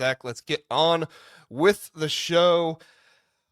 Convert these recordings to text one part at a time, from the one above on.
Zach, let's get on with the show.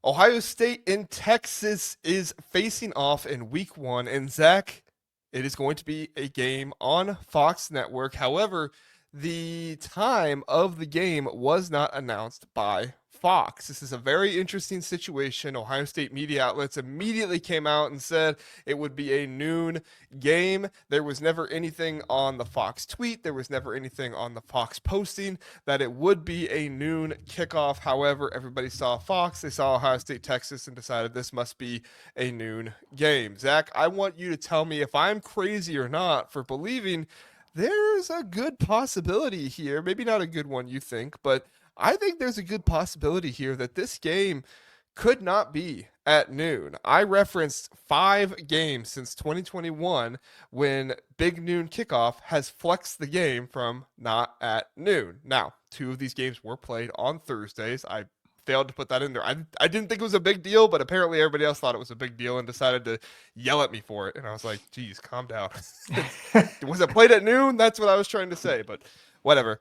Ohio State and Texas is facing off in week one. And Zach, it is going to be a game on Fox Network. However, the time of the game was not announced by Fox. This is a very interesting situation. Ohio State media outlets immediately came out and said it would be a noon game. There was never anything on the Fox tweet. There was never anything on the Fox posting that it would be a noon kickoff. However, everybody saw Fox. They saw Ohio State, Texas, and decided this must be a noon game. Zach, I want you to tell me if I'm crazy or not for believing there's a good possibility here. Maybe not a good one, you think, but I think there's a good possibility here that this game could not be at noon. I referenced 5 games since 2021 when Big Noon Kickoff has flexed the game from not at noon. Now, 2 of these games were played on Thursdays. I failed to put that in there. I didn't think it was a big deal, but apparently everybody else thought it was a big deal and decided to yell at me for it. And I was like, geez, calm down. Was it played at noon? That's what I was trying to say, but whatever.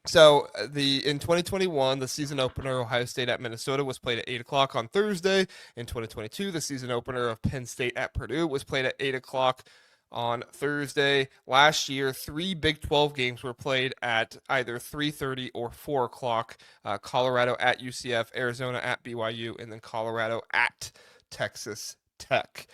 So in 2021, the season opener, Ohio State at Minnesota, was played at 8 o'clock on Thursday. In 2022, the season opener of Penn State at Purdue was played at 8 o'clock on Thursday. Last year, 3 Big 12 games were played at either 3:30 or 4 o'clock. Colorado at UCF, Arizona at BYU, and then Colorado at Texas Tech.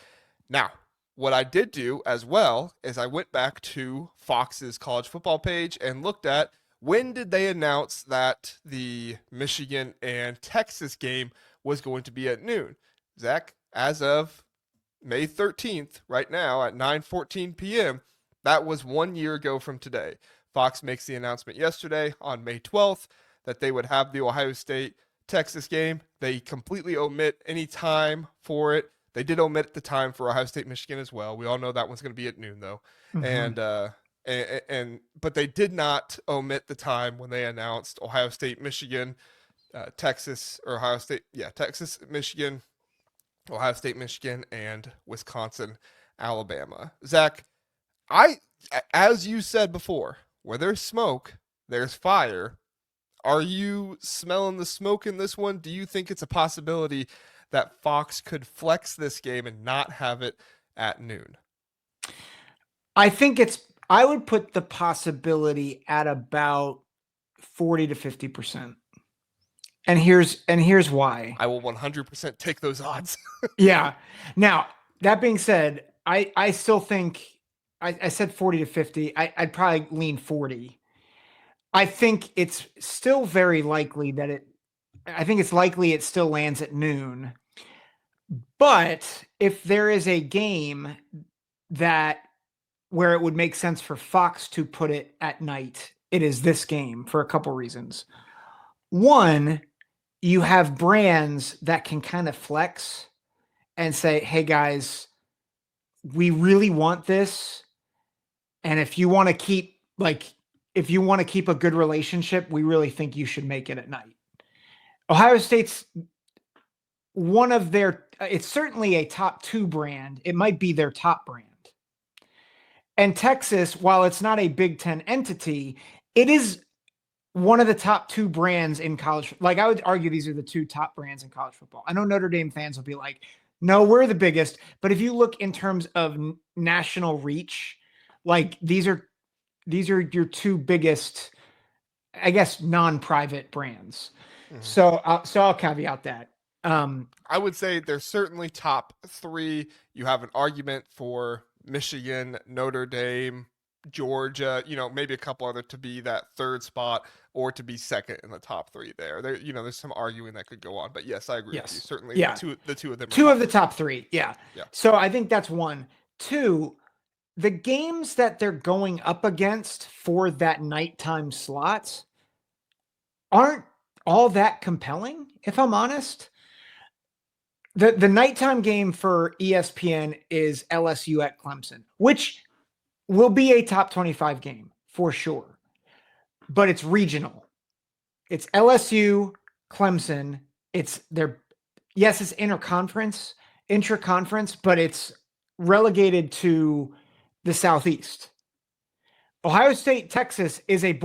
Now, what I did do as well is I went back to Fox's college football page and looked at when did they announce that the Michigan and Texas game was going to be at noon. Zach, as of May 13th, right now at 9:14 p.m., that was 1 year ago from today. Fox makes the announcement yesterday on May 12th that they would have the Ohio State-Texas game. They completely omit any time for it. They did omit the time for Ohio State-Michigan as well. We all know that one's going to be at noon, though. But they did not omit the time when they announced Ohio State-Michigan, Texas, Michigan, Ohio State, Michigan, and Wisconsin, Alabama. Zach, as you said before, where there's smoke, there's fire. Are you smelling the smoke in this one? Do you think it's a possibility that Fox could flex this game and not have it at noon? I would put the possibility at about 40 to 50%. And here's why. I will 100% take those odds. Yeah. Now, that being said, I still think I said 40 to 50. I'd probably lean 40. I think it's still very likely it still lands at noon. But if there is a game where it would make sense for Fox to put it at night, it is this game for a couple reasons. One, you have brands that can kind of flex and say, hey guys, we really want this. And if you want to keep a good relationship, we really think you should make it at night. Ohio State's it's certainly a top 2 brand. It might be their top brand. And Texas, while it's not a Big Ten entity, it is one of the top 2 brands in college. Like, I would argue these are the 2 top brands in college football. I know Notre Dame fans will be like, no, we're the biggest. But if you look in terms of national reach, like these are your 2 biggest, I guess, non-private brands. Mm-hmm. So I'll caveat that. I would say they're certainly top 3. You have an argument for Michigan, Notre Dame, Georgia, maybe a couple other to be that 3rd spot or to be 2nd in the top 3 there. There's some arguing that could go on, but yes, I agree with you. Certainly, yeah. the two of them. 2 of the top 3, yeah. So I think that's 1. 2, the games that they're going up against for that nighttime slots aren't all that compelling, if I'm honest. The nighttime game for ESPN is LSU at Clemson, which will be a top 25 game for sure, but it's regional. It's LSU, Clemson. It's intraconference, but it's relegated to the Southeast. Ohio State, Texas is a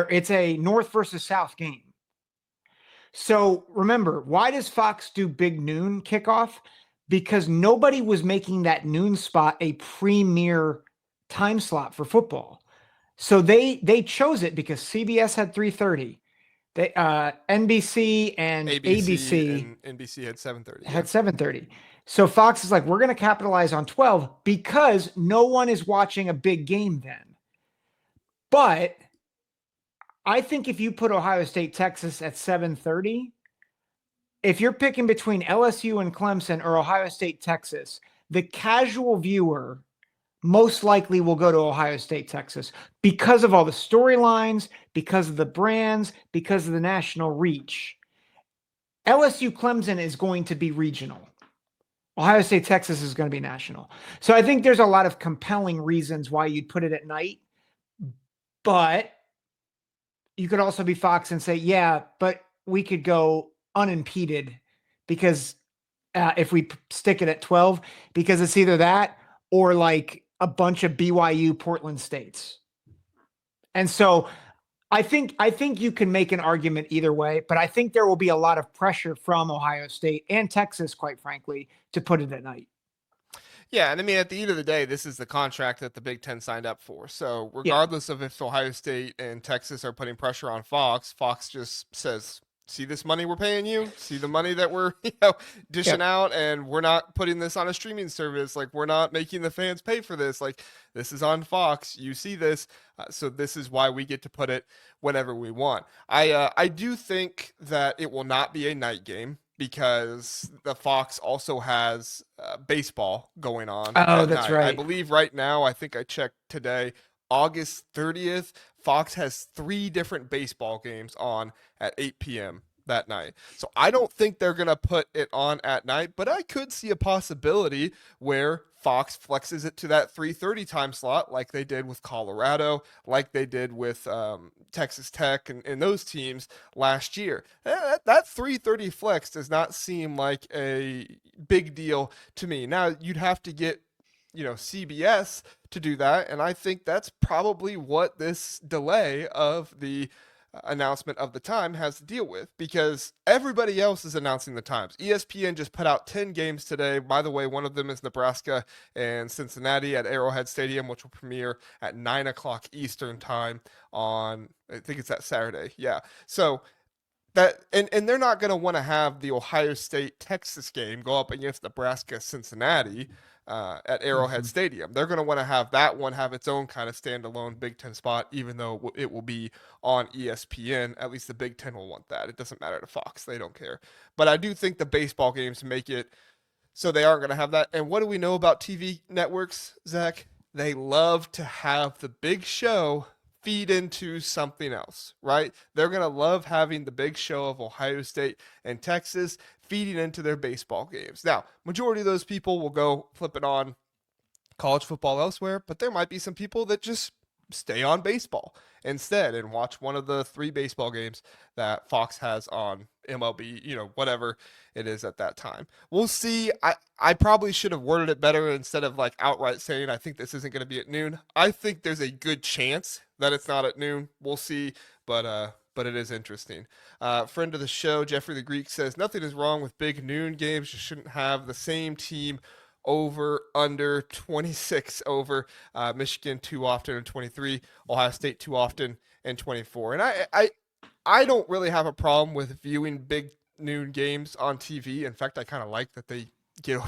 it's a North versus South game. So remember, why does Fox do Big Noon Kickoff? Because nobody was making that noon spot a premier time slot for football. So they chose it because CBS had 3:30. They NBC and ABC ABC and NBC had 7:30. Yeah. had 7:30. So Fox is like, we're going to capitalize on 12 because no one is watching a big game then. But I think if you put Ohio State, Texas at 7:30, if you're picking between LSU and Clemson or Ohio State, Texas, the casual viewer most likely will go to Ohio State, Texas because of all the storylines, because of the brands, because of the national reach. LSU Clemson is going to be regional. Ohio State, Texas is going to be national. So I think there's a lot of compelling reasons why you'd put it at night. But you could also be Fox and say, yeah, but we could go unimpeded because if we stick it at 12, because it's either that or like a bunch of BYU Portland States. And so I think you can make an argument either way, but I think there will be a lot of pressure from Ohio State and Texas, quite frankly, to put it at night. Yeah, and I mean, at the end of the day, this is the contract that the Big Ten signed up for. So regardless of if Ohio State and Texas are putting pressure on Fox, Fox just says, see this money we're paying you? See the money that we're dishing out, and we're not putting this on a streaming service. Like, we're not making the fans pay for this. Like, this is on Fox. You see this. So this is why we get to put it whenever we want. I do think that it will not be a night game, because the Fox also has baseball going on. Oh, that's night. right. I believe right now, I think I checked today, August 30th, Fox has 3 different baseball games on at 8 p.m. that night. So I don't think they're going to put it on at night, but I could see a possibility where Fox flexes it to that 3:30 time slot, like they did with Colorado, like they did with Texas Tech and those teams last year. That 3:30 flex does not seem like a big deal to me. Now, you'd have to get CBS to do that, and I think that's probably what this delay of the announcement of the time has to deal with, because everybody else is announcing the times. ESPN just put out 10 games today. By the way, one of them is Nebraska and Cincinnati at Arrowhead Stadium, which will premiere at 9 o'clock Eastern time on, I think it's that Saturday. Yeah. So that, and they're not going to want to have the Ohio State Texas game go up against Nebraska Cincinnati at Arrowhead Stadium. They're going to want to have that one have its own kind of standalone Big Ten spot, even though it will be on ESPN. At least the Big Ten will want that. It doesn't matter to Fox. They don't care. But I do think the baseball games make it so they aren't going to have that. And what do we know about TV networks, Zach? They love to have the big show feed into something else, right? They're going to love having the big show of Ohio State and Texas feeding into their baseball games. Now, majority of those people will go flip it on college football elsewhere, but there might be some people that just stay on baseball instead and watch one of the 3 baseball games that Fox has on MLB, whatever it is at that time. We'll see. I probably should have worded it better instead of like outright saying I think this isn't going to be at noon. I think there's a good chance that it's not at noon. We'll see, but it is interesting. Friend of the show, Jeffrey the Greek, says nothing is wrong with big noon games. You shouldn't have the same team over under 26 over Michigan too often and 23, Ohio State too often and 24. And I don't really have a problem with viewing big noon games on TV. In fact, I kind of like that they get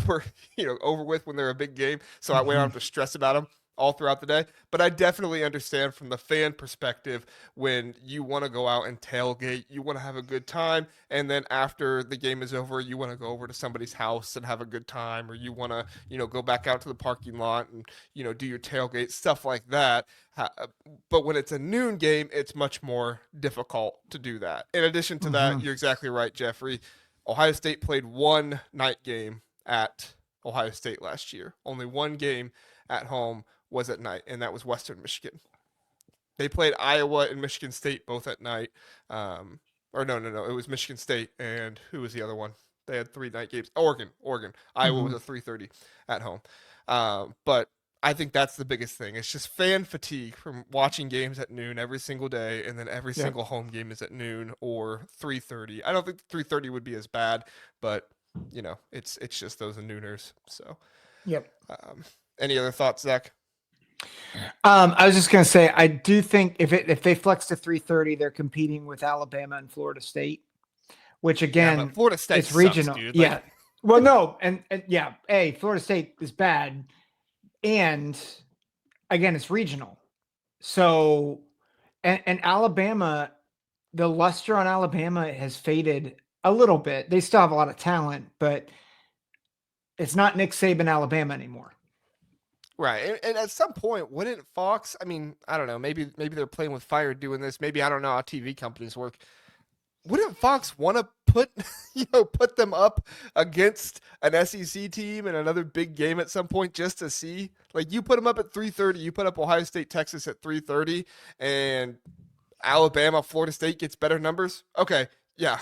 over with when they're a big game, so that way I don't have to stress about them all throughout the day. But I definitely understand from the fan perspective when you want to go out and tailgate, you want to have a good time, and then after the game is over, you want to go over to somebody's house and have a good time, or you want to, go back out to the parking lot and, do your tailgate, stuff like that. But when it's a noon game, it's much more difficult to do that. In addition to that, you're exactly right, Jeffrey. Ohio State played one night game at Ohio State last year. Only one game at home was at night, and that was Western Michigan. They played Iowa and Michigan State both at night. Or no, it was Michigan State, and who was the other one? They had 3 night games. Oregon. Iowa was a 3:30 at home. But I think that's the biggest thing. It's just fan fatigue from watching games at noon every single day, and then every Yeah. single home game is at noon or 3:30. I don't think 3:30 would be as bad, but it's just those nooners. So, Yep. any other thoughts, Zach? I was just gonna say, I do think if they flex to 3:30, they're competing with Alabama and Florida State, which again, but Florida State it's sucks, regional. dude. Yeah. Well, no, and yeah, Florida State is bad, and again, it's regional. So, and Alabama, the luster on Alabama has faded a little bit. They still have a lot of talent, but it's not Nick Saban Alabama anymore. Right. And at some point, wouldn't Fox, I mean, I don't know, maybe they're playing with fire doing this. Maybe I don't know how TV companies work. Wouldn't Fox want to put them up against an SEC team and another big game at some point just to see? Like, you put them up at 3:30, you put up Ohio State, Texas at 3:30, and Alabama, Florida State gets better numbers. Okay, yeah,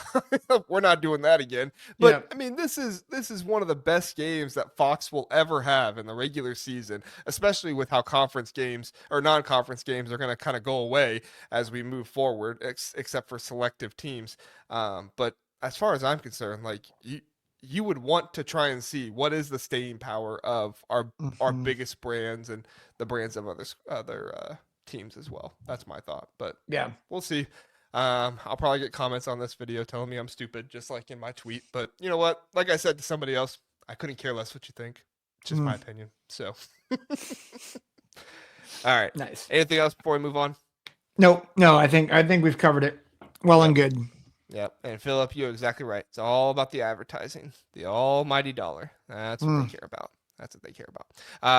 we're not doing that again. But Yeah. I mean, this is one of the best games that Fox will ever have in the regular season, especially with how conference games or non-conference games are going to kind of go away as we move forward, except for selective teams. But as far as I'm concerned, like you would want to try and see what is the staying power of our biggest brands and the brands of other teams as well. That's my thought, but Yeah. we'll see. I'll probably get comments on this video telling me I'm stupid, just like in my tweet. But you know what? Like I said to somebody else, I couldn't care less what you think. It's just my opinion. So, all right. Nice. Anything else before we move on? No, I think we've covered it well and good. Yep. And Philip, you're exactly right. It's all about the advertising, the almighty dollar. That's what they care about. That's what they care about.